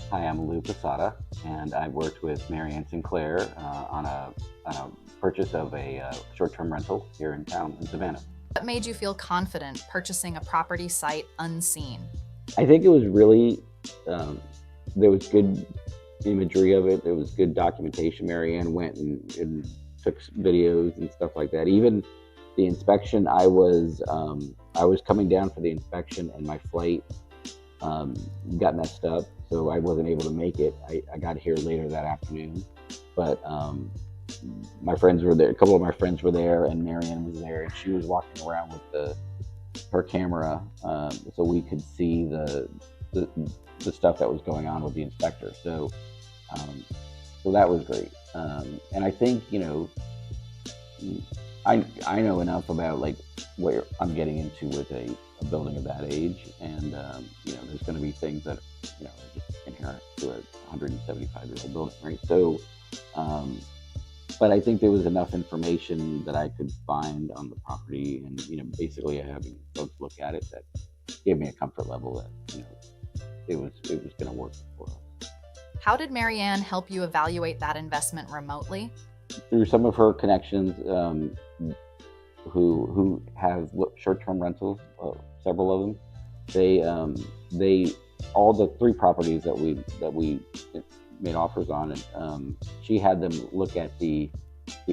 Hi, I'm Lou Posada, and I've worked with Mary Ann Sinclair on a purchase of a short-term rental here in town in Savannah. What made you feel confident purchasing a property sight unseen? I think it was really um, there was good imagery of it. There was good documentation. Mary Ann went and took videos and stuff like that. Even the inspection, I was coming down for the inspection, and my flight um, got messed up, so I wasn't able to make it. I got here later that afternoon, but my friends were there. A couple of my friends were there, and Marianne was there, and she was walking around with her camera, so we could see the the stuff that was going on with the inspector. Um, so that was great. And I think I know enough about like where I'm getting into with a building of that age, and there's going to be things that are just inherent to a 175-year-old building, right? So, um, but I think there was enough information that I could find on the property, and basically having folks look at it that gave me a comfort level that it was going to work for us. How did Mary Ann help you evaluate that investment remotely? Through some of her connections, who have short-term rentals, several of them. They all the three properties that we made offers on, and she had them look at the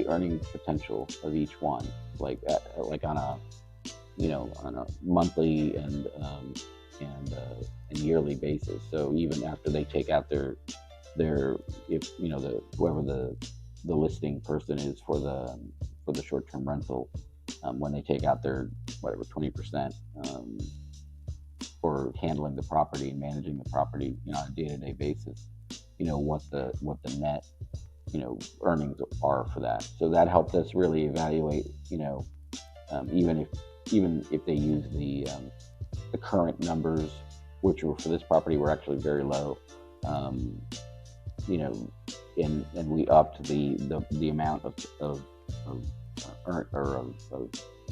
earning potential of each one, like on a monthly and yearly basis. So even after they take out their if the whoever the listing person is for the short-term rental, when they take out their whatever 20% for handling the property and managing the property, on a day-to-day basis, what the net earnings are for that. So that helped us really evaluate, even if they use the current numbers, which were for this property were actually very low. Um, you know, and we upped the amount of of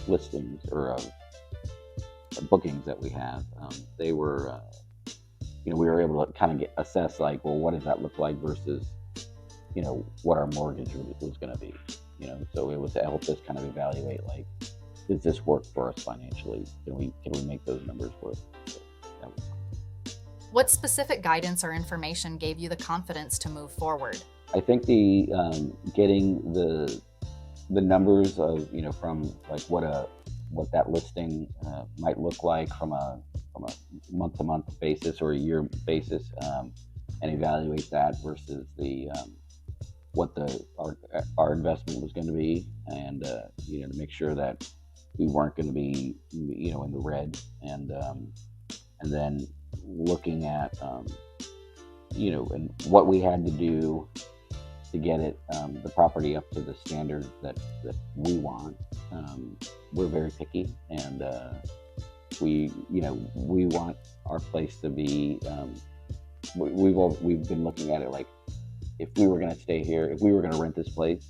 listings or of bookings that we have. They were, we were able to kind of assess like, well, what does that look like versus, what our mortgage was going to be. So it was to help us kind of evaluate like, does this work for us financially? Can we make those numbers work? So that was What specific guidance or information gave you the confidence to move forward? I think the getting the numbers of from like what that listing might look like from a month to month basis or a year basis, and evaluate that versus the what our investment was going to be, and to make sure that we weren't going to be in the red, and then looking at and what we had to do to get the property up to the standards that we want. We're very picky, and we want our place to be. We've been looking at it like, if we were going to stay here, if we were going to rent this place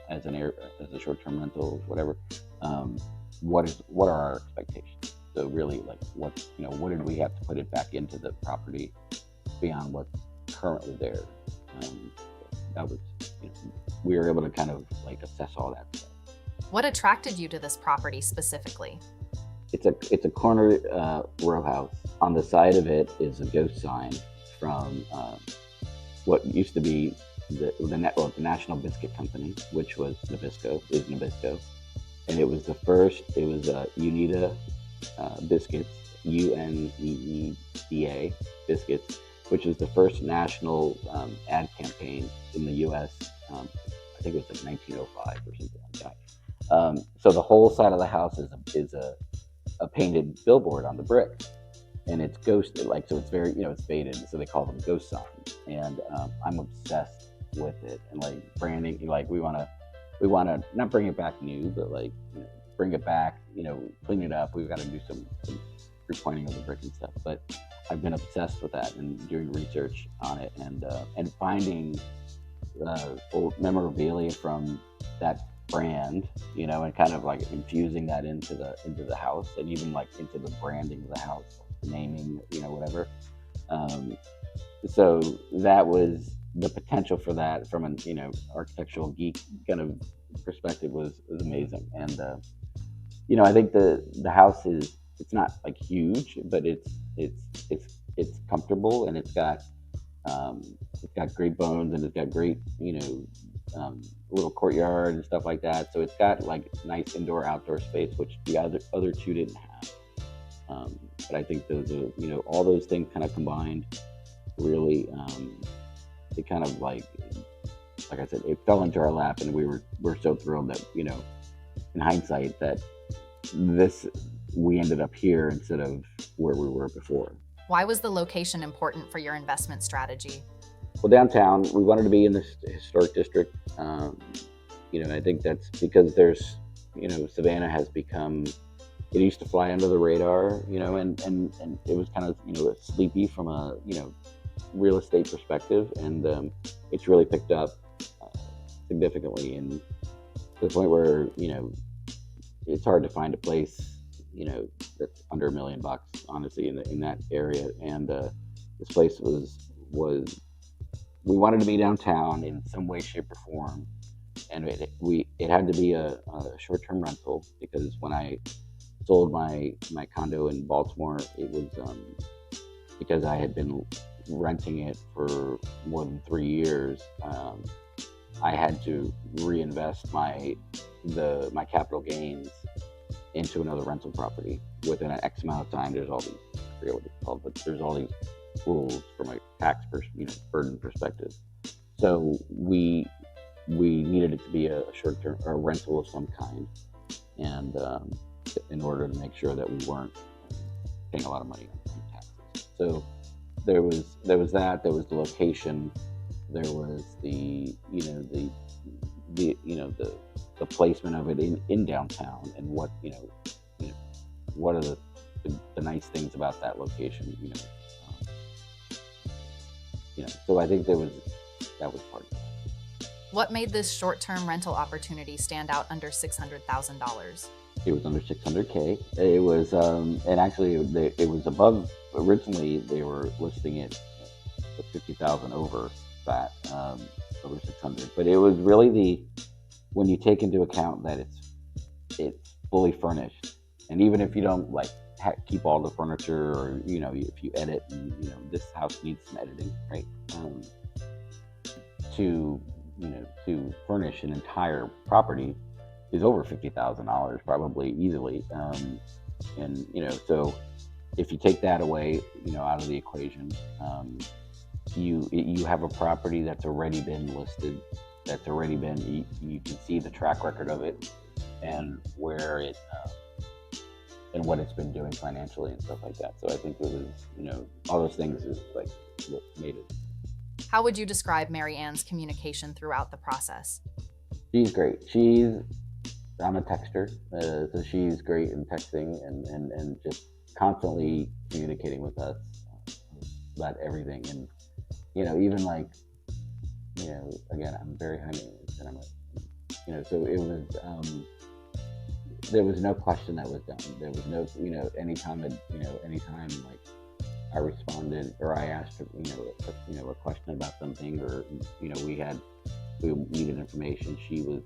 as a short-term rental, whatever. What are our expectations? So really, like, what did we have to put it back into the property beyond what's currently there? Um, that was, we were able to kind of like assess all that stuff. What attracted you to this property specifically? It's a corner row house. On the side of it is a ghost sign from what used to be the National Biscuit Company, which was Nabisco, and it was the first. It was Unida Biscuits, UNEEDA Biscuits, which is the first national ad campaign in the U.S. I think it was like 1905 or something like that. So the whole side of the house is a painted billboard on the brick, and it's ghosted, like, so it's very, it's faded, so they call them ghost signs. And I'm obsessed with it, and like branding, like we want to not bring it back new, but like bring it back, clean it up. We've got to do some repointing of the brick and stuff, but I've been obsessed with that and doing research on it, and finding old memorabilia from that brand, and kind of like infusing that into the house, and even like into the branding of the house, naming, whatever. Um, so that was the potential for that from an architectural geek kind of perspective was amazing. And I think the house is, it's not like huge, but it's comfortable, and it's got great bones, and it's got great little courtyard and stuff like that. So it's got like nice indoor outdoor space, which the other two didn't have. But I think those are, all those things kind of combined really, it kind of like I said, it fell into our lap, and we're so thrilled that, in hindsight, that this we ended up here instead of where we were before. Why was the location important for your investment strategy? Well, downtown, we wanted to be in this historic district. I think that's because Savannah has become, it used to fly under the radar, and it was kind of, sleepy from a, real estate perspective. And it's really picked up significantly, and to the point where, it's hard to find a place, that's under $1 million, honestly, in that area. And this place was we wanted to be downtown in some way, shape, or form, and it had to be a short-term rental, because when I sold my condo in Baltimore, it was because I had been renting it for more than 3 years. I had to reinvest my capital gains into another rental property within an X amount of time. There's all these, I forget what it's called, but there's all these rules from a tax burden perspective. So we needed it to be a short-term, a rental of some kind, and in order to make sure that we weren't paying a lot of money on taxes. So there was that. There was the location. There was the placement of it in downtown, and what what are the nice things about that location. So I think that was part of it. What made this short-term rental opportunity stand out under $600,000? It was under 600K. It was, and actually, it was above. Originally, they were listing it at 50,000 over that, over 600. But it was really when you take into account that it's fully furnished, and even if you don't keep all the furniture, or if you edit, and this house needs some editing, right? To furnish an entire property is over $50,000, probably easily. And so if you take that away, out of the equation, you have a property that's already been listed, that's already been, you can see the track record of it, and where it and what it's been doing financially and stuff like that. So I think it was, all those things is like what made it. How would you describe Mary Ann's communication throughout the process? She's great. I'm a texter, so she's great in texting, and just constantly communicating with us about everything. And even again, I'm very high maintenance, and so it was. There was no question that was done. There was no, anytime I responded, or I asked, a question about something, or we needed information, she would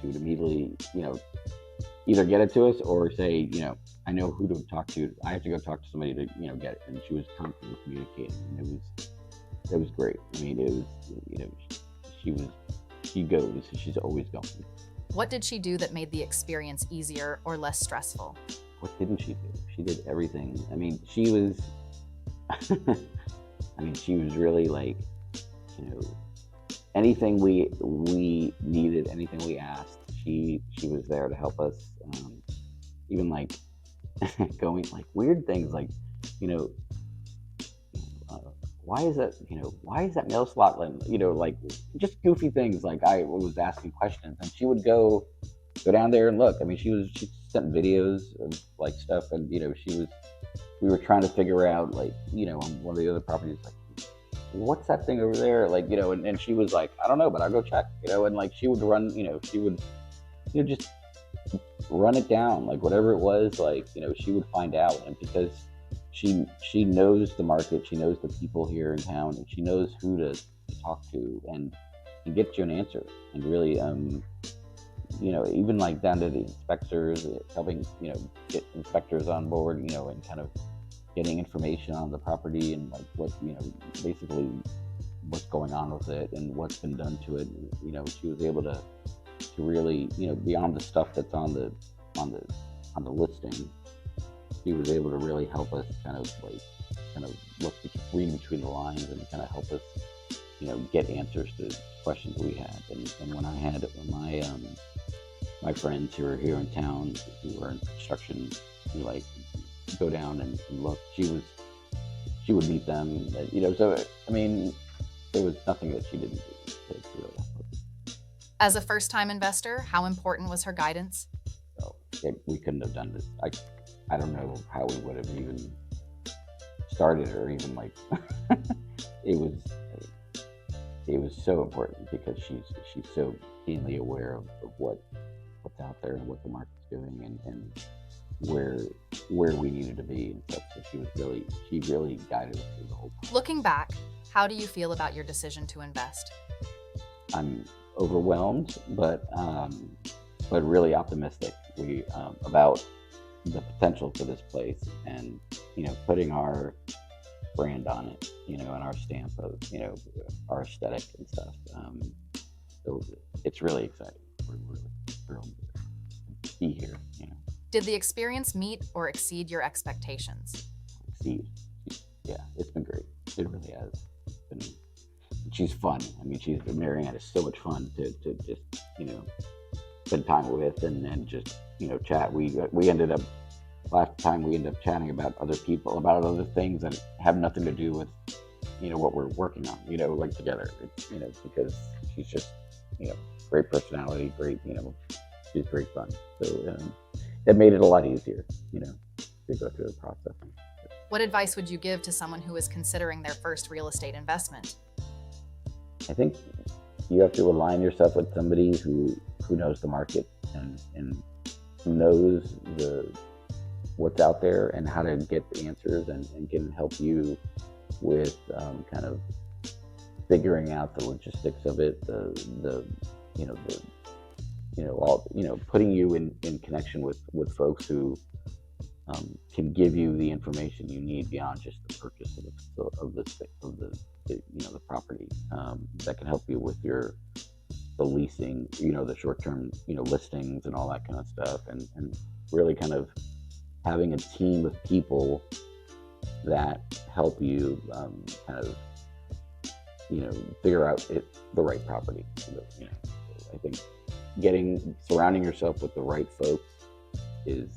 immediately, either get it to us, or say, I know who to talk to. I have to go talk to somebody to, get it. And she was constantly communicating, and it was great. I mean, it was, she's always going. What did she do that made the experience easier or less stressful? What didn't she do? She did everything. I mean, she was, she was really anything we needed, anything we asked, she was there to help us. Even going weird things, why is that mail slot, just goofy things. I was asking questions, and she would go down there and look. I mean, she sent videos of stuff, and we were trying to figure out on one of the other properties, what's that thing over there, and she was like, I don't know, but I'll go check, and she would run, she would just run it down, whatever it was, she would find out. And because she knows the market, she knows the people here in town, and she knows who to talk to and get you an answer. And really, even like down to the inspectors, helping get inspectors on board, and kind of getting information on the property and like what basically what's going on with it and what's been done to it. She was able to really beyond the stuff that's on the listing. She was able to really help us kind of read between the lines and kind of help us get answers to questions we had. And when I had my friends who are here in town who are in construction, who like go down and look, she would meet them. So I mean, there was nothing that she didn't do to really help us. As a first-time investor, how important was her guidance? So we couldn't have done this. I don't know how we would have even started or even like it was so important because she's so keenly aware of what's out there and what the market's doing and where we needed to be and stuff. So she really guided us through the whole process. Looking back, how do you feel about your decision to invest? I'm overwhelmed, but really optimistic about the potential for this place, and putting our brand on it, and our stamp of our aesthetic and stuff. So it's really exciting. We're really thrilled to be here. Did the experience meet or exceed your expectations? Exceed. Yeah, it's been great. It really has. She's fun. I mean, Mary Ann is so much fun to just spend time with and just chat. We ended up last time we ended up chatting about other people, about other things that have nothing to do with what we're working on. Like together. It's, because she's just great personality, great. She's great fun. So it made it a lot easier. To go through the process. What advice would you give to someone who is considering their first real estate investment? I think you have to align yourself with somebody who knows the market and who knows what's out there and how to get the answers and can help you with kind of figuring out the logistics of it, putting you in connection with folks who can give you the information you need beyond just the purchase of the property. That can help you with the leasing, the short-term, listings and all that kind of stuff, and really kind of having a team of people that help you kind of figure out the right property. I think surrounding yourself with the right folks is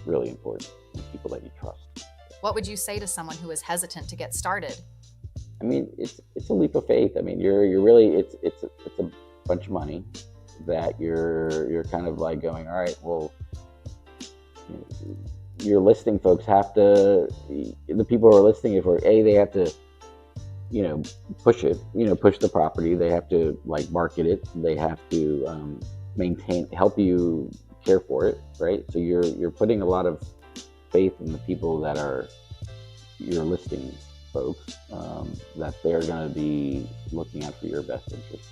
really important, and people that you trust. What would you say to someone who is hesitant to get started? I mean, it's a leap of faith. I mean, you're really it's a bunch of money that you're kind of like going, all right, well, your listing folks have to, the people who are listing it for they have to push the property, they have to like market it, they have to help you care for it, right? So you're putting a lot of faith in the people that are your listing folks, that they're going to be looking out for your best interest,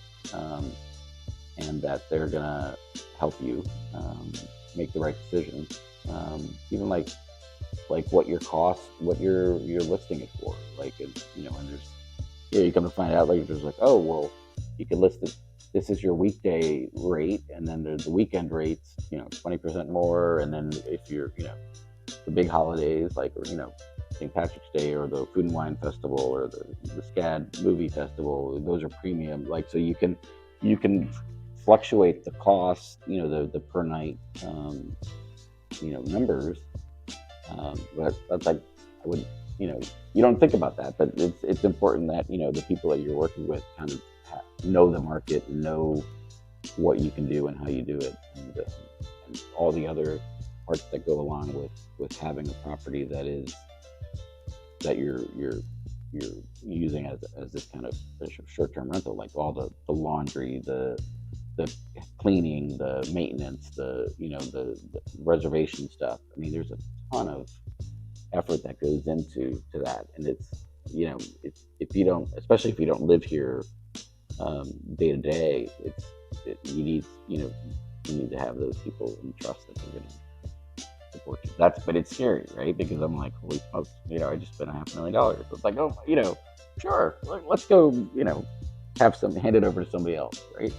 and that they're going to help you make the right decisions, even like what your cost, what you're listing it for, like, and there's you come to find out later, there's like, oh well, you can list it. This is your weekday rate, and then there's the weekend rates, 20% more, and then if you're, the big holidays like St. Patrick's Day or the Food and Wine Festival or the SCAD Movie Festival, those are premium. Like, so you can fluctuate the cost, the per night, numbers. But that's like, I would, you don't think about that, but it's important that the people that you're working with kind of know the market, know what you can do and how you do it, and all the other parts that go along with having a property that you're using as this kind of short-term rental, like all the laundry, the cleaning, the maintenance, the reservation stuff. I mean, there's a ton of effort that goes into that, and it's if you don't, especially if you don't live here day to day, you need you need to have those people and trust that they're going to support you. But it's scary, right? Because I'm like, holy smokes, I just spent $500,000. So it's like, oh, sure, let's go, have some hand it over to somebody else, right?